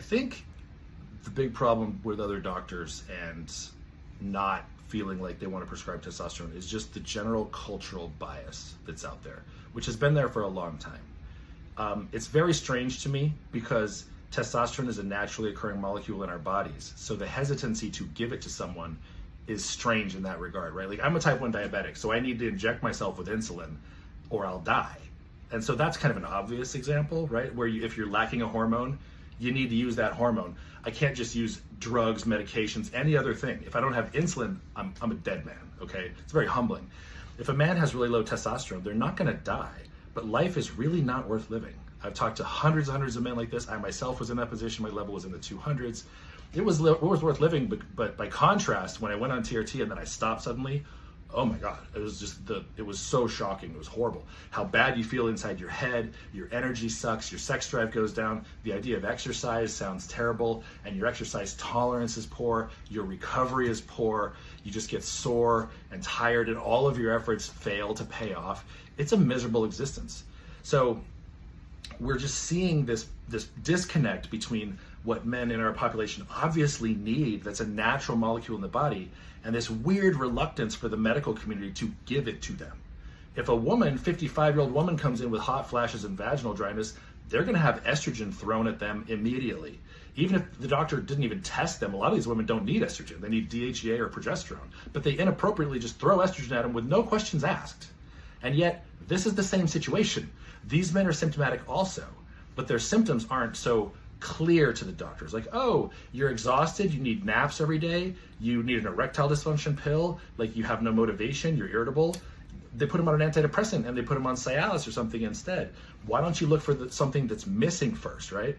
I think the big problem with other doctors and not feeling like they want to prescribe testosterone is just the general cultural bias that's out there, which has been there for a long time. It's very strange to me because testosterone is a naturally occurring molecule in our bodies. So the hesitancy to give it to someone is strange in that regard, right? Like I'm a type 1 diabetic, so I need to inject myself with insulin or I'll die. And so that's kind of an obvious example, right? Where if you're lacking a hormone, you need to use that hormone. I can't just use drugs, medications, any other thing. If I don't have insulin, I'm a dead man, okay? It's very humbling. If a man has really low testosterone, they're not gonna die, but life is really not worth living. I've talked to hundreds of men like this. I myself was in that position. My level was in the 200s. It was worth living, but by contrast, when I went on TRT and then I stopped suddenly, oh my God, it was so shocking. It was horrible. How bad you feel inside your head, your energy sucks, your sex drive goes down, the idea of exercise sounds terrible, and your exercise tolerance is poor, your recovery is poor, you just get sore and tired, and all of your efforts fail to pay off. It's a miserable existence. So we're just seeing this disconnect between what men in our population obviously need, that's a natural molecule in the body, and this weird reluctance for the medical community to give it to them. If a woman, 55-year-old woman, comes in with hot flashes and vaginal dryness, they're gonna have estrogen thrown at them immediately. Even if the doctor didn't even test them, a lot of these women don't need estrogen, they need DHEA or progesterone, but they inappropriately just throw estrogen at them with no questions asked. And yet, this is the same situation. These men are symptomatic also, but their symptoms aren't so clear to the doctors. Like, oh, you're exhausted, you need naps every day, you need an erectile dysfunction pill, like you have no motivation, you're irritable. They put them on an antidepressant and they put them on Cialis or something instead. Why don't you look for something that's missing first, right?